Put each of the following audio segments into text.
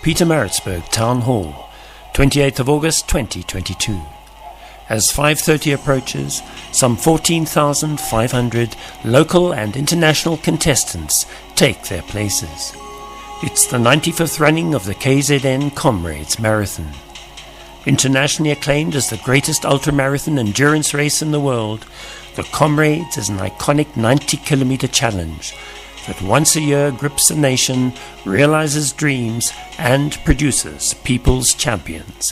Pietermaritzburg Town Hall, 28th of August 2022. As 5:30 approaches, some 14,500 local and international contestants take their places. It's the 95th running of the KZN Comrades Marathon. Internationally acclaimed as the greatest ultramarathon endurance race in the world, the Comrades is an iconic 90-kilometer challenge that once a year grips a nation, realizes dreams, and produces people's champions.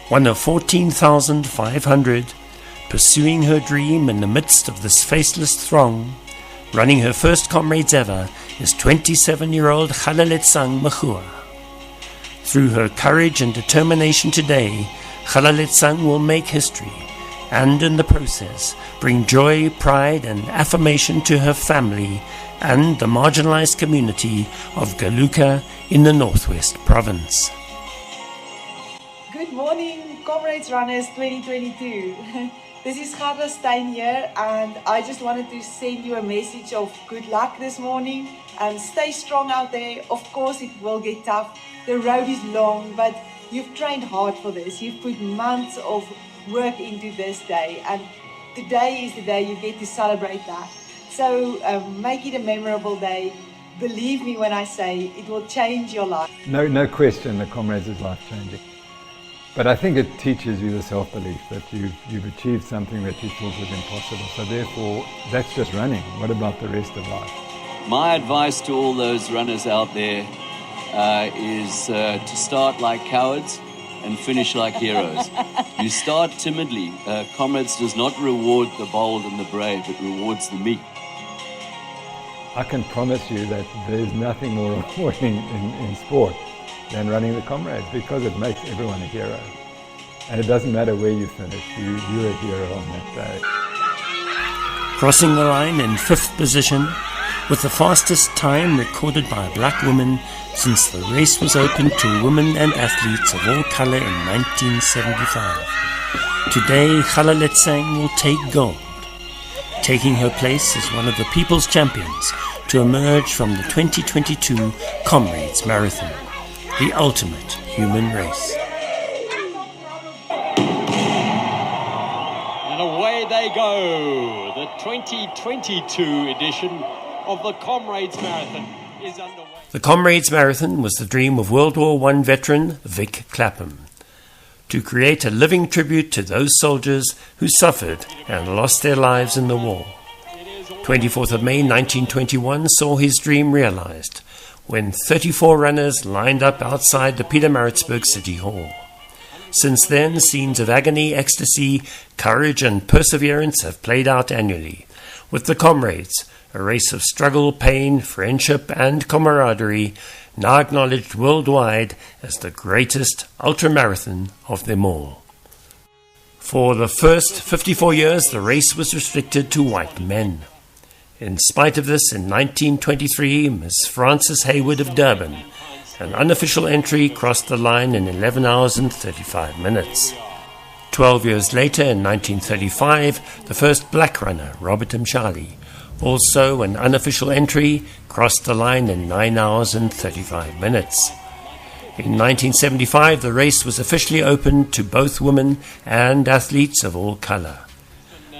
One of 14,500, pursuing her dream in the midst of this faceless throng, running her first Comrades ever, is 27-year-old Kgalaletsang Mkhua. Through her courage and determination today, Kgalaletsang will make history, and in the process bring joy, pride, and affirmation to her family and the marginalized community of Galuka in the Northwest Province. Good morning, Comrades Runners 2022. This is Garda Stein here, and I just wanted to send you a message of good luck this morning. Stay strong out there. Of course it will get tough. The road is long, but you've trained hard for this. You've put months of work into this day, and today is the day you get to celebrate that. So make it a memorable day. Believe me when I say it will change your life. No question, the Comrades is life-changing. But I think it teaches you the self-belief that you've achieved something that you thought was impossible. So therefore, that's just running. What about the rest of life? My advice to all those runners out there is to start like cowards and finish like heroes. You start timidly. Comrades does not reward the bold and the brave, it rewards the meek. I can promise you that there's nothing more rewarding in sport than running the Comrades, because it makes everyone a hero. And it doesn't matter where you finish, you're a hero on that day. Crossing the line in 5th position, with the fastest time recorded by a black woman since the race was opened to women and athletes of all color in 1975. Today, Kgalaletsang will take gold, taking her place as one of the people's champions to emerge from the 2022 Comrades Marathon, the ultimate human race. And away they go. The 2022 edition of the Comrades Marathon is underway. The Comrades Marathon was the dream of World War I veteran Vic Clapham, to create a living tribute to those soldiers who suffered and lost their lives in the war. 24th of May 1921 saw his dream realized when 34 runners lined up outside the Pietermaritzburg City Hall. Since then, scenes of agony, ecstasy, courage and perseverance have played out annually, with the Comrades, a race of struggle, pain, friendship and camaraderie, now acknowledged worldwide as the greatest ultramarathon of them all. For the first 54 years, the race was restricted to white men. In spite of this, in 1923, Miss Frances Hayward of Durban, an unofficial entry, crossed the line in 11 hours and 35 minutes. 12 years later, in 1935, the first black runner, Robert Mshali, also an unofficial entry, crossed the line in 9 hours and 35 minutes. In 1975, the race was officially opened to both women and athletes of all color.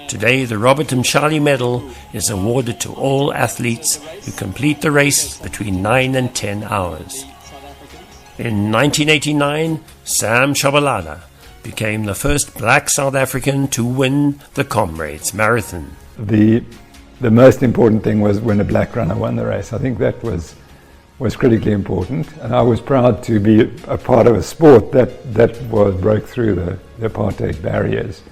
Today, the Robert Mshali Medal is awarded to all athletes who complete the race between 9 and 10 hours. In 1989, Sam Shabalala became the first black South African to win the Comrades Marathon. The most important thing was when a black runner won the race. I think that was critically important, and I was proud to be a part of a sport that broke through the apartheid barriers,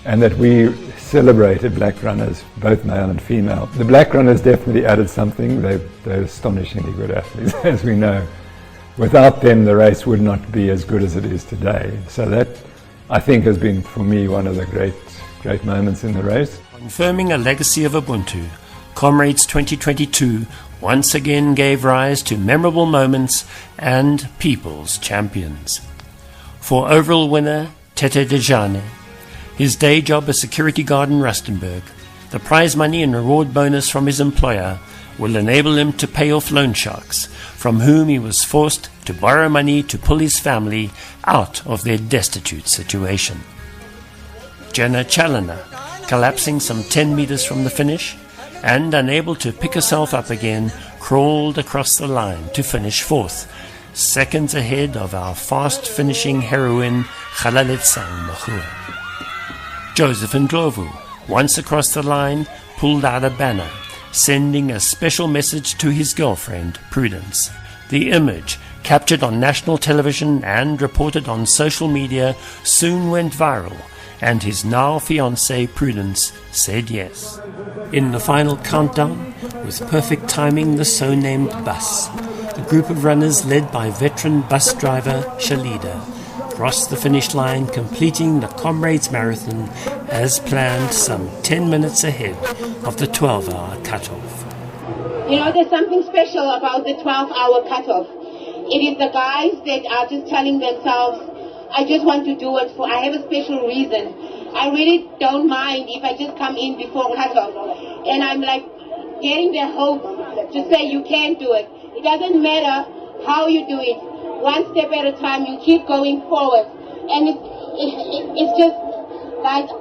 and that we celebrated black runners, both male and female. The black runners definitely added something. They're astonishingly good athletes, as we know. Without them, the race would not be as good as it is today. So that, I think, has been, for me, one of the great moments in the race. Confirming a legacy of Ubuntu, Comrades 2022 once again gave rise to memorable moments and people's champions. For overall winner Tete Dejane, his day job as security guard in Rustenburg, the prize money and reward bonus from his employer will enable him to pay off loan sharks from whom he was forced to borrow money to pull his family out of their destitute situation. Jenna Challoner, collapsing some 10 meters from the finish and unable to pick herself up again, crawled across the line to finish fourth, seconds ahead of our fast-finishing heroine Kgalaletsang Mogoeng. Joseph Ndlovu, once across the line, pulled out a banner, sending a special message to his girlfriend, Prudence. The image, captured on national television and reported on social media, soon went viral, and his now fiancée, Prudence, said yes. In the final countdown, with perfect timing, the so-named bus, a group of runners led by veteran bus driver Shalida, crossed the finish line, completing the Comrades Marathon as planned, some 10 minutes ahead of the 12-hour cutoff. You know, there's something special about the 12-hour cutoff. It is the guys that are just telling themselves, I just want to do it I have a special reason. I really don't mind if I just come in before cutoff. And I'm like getting their hope to say you can do it. It doesn't matter how you do it. One step at a time, you keep going forward. And it's just like,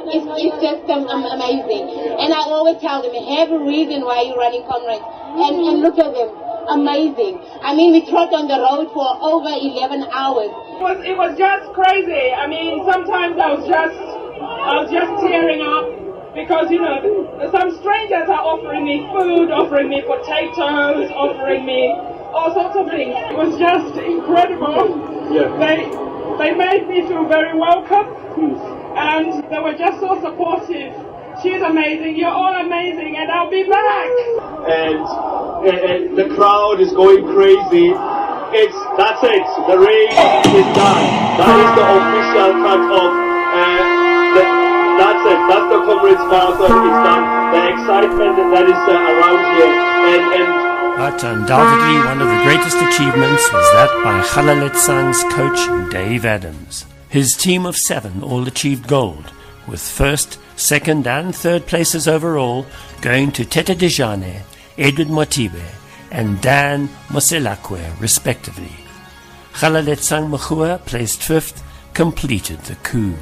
it's just amazing. And I always tell them, have a reason why you're running Comrades. And look at them, amazing. I mean, we trot on the road for over 11 hours. It was just crazy. I mean, sometimes I was just tearing up because, you know, some strangers are offering me food, offering me potatoes, offering me all sorts of things. It was just incredible. Yeah. They made me feel very welcome, and they were just so supportive. She's amazing, you're all amazing, and I'll be back. And the crowd is going crazy. That's it. The race is done. That is the official cut-off. That's it. That's the Comrades Marathon. It's done. The excitement that is around here. But undoubtedly one of the greatest achievements was that by Kgalaletsang's coach Dave Adams. His team of 7 all achieved gold, with first, second and third places overall going to Tete Dejane, Edward Motibe and Dan Moselakwe respectively. Kgalaletsang Mogoeng, placed 5th, completed the coup.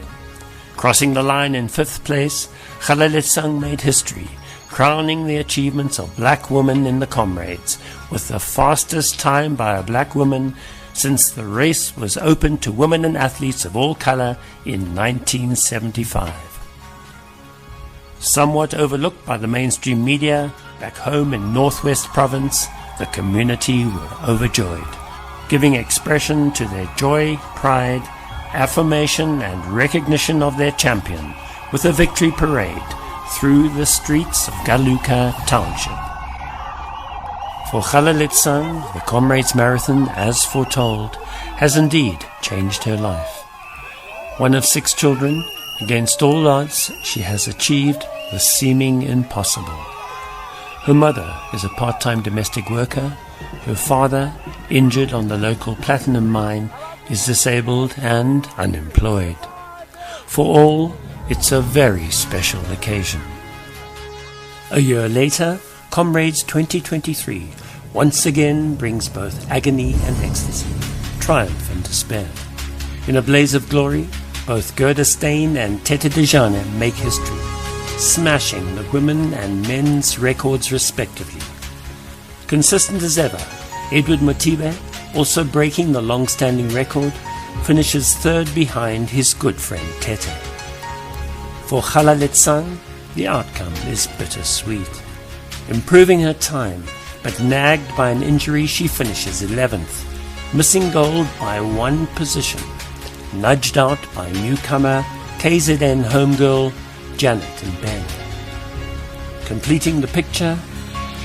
Crossing the line in 5th place, Kgalaletsang made history, crowning the achievements of black women in the Comrades, with the fastest time by a black woman since the race was open to women and athletes of all color in 1975. Somewhat overlooked by the mainstream media, back home in Northwest Province, the community were overjoyed, giving expression to their joy, pride, affirmation and recognition of their champion with a victory parade through the streets of Galuka Township. For Kgalaletsang, the Comrades Marathon, as foretold, has indeed changed her life. One of 6 children, against all odds, she has achieved the seeming impossible. Her mother is a part-time domestic worker. Her father, injured on the local platinum mine, is disabled and unemployed. For all, it's a very special occasion. A year later, Comrades 2023 once again brings both agony and ecstasy, triumph and despair. In a blaze of glory, both Gerda Steyn and Tete Dejane make history, smashing the women and men's records respectively. Consistent as ever, Edward Motibe, also breaking the long-standing record, finishes 3rd behind his good friend Tete. For Kgalaletsang, the outcome is bittersweet. Improving her time, but nagged by an injury, she finishes 11th, missing gold by 1 position, nudged out by newcomer KZN homegirl Janet and Ben. Completing the picture,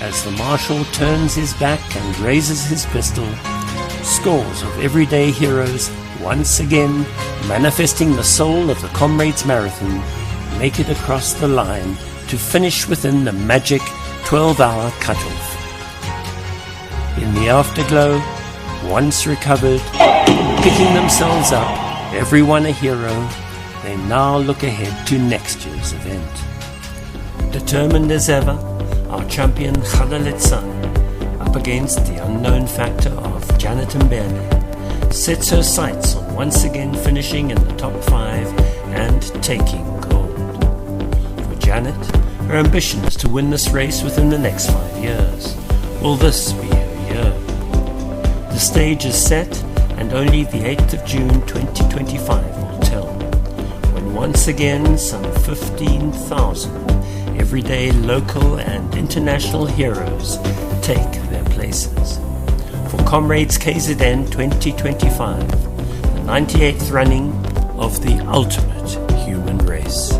as the marshal turns his back and raises his pistol, scores of everyday heroes, once again manifesting the soul of the Comrades Marathon, make it across the line to finish within the magic 12-hour cutoff. In the afterglow, once recovered, picking themselves up, everyone a hero, they now look ahead to next year's event. Determined as ever, our champion Kgalaletsang up against the unknown factor of Janet Mbele, sets her sights on once again finishing in the top 5 and taking gold. For Janet, her ambition is to win this race within the next 5 years. Will this be her year? The stage is set, and only the 8th of June 2025 will tell, when once again some 15,000 everyday local and international heroes take their places. For Comrades KZN 2025, the 98th running of the ultimate human race.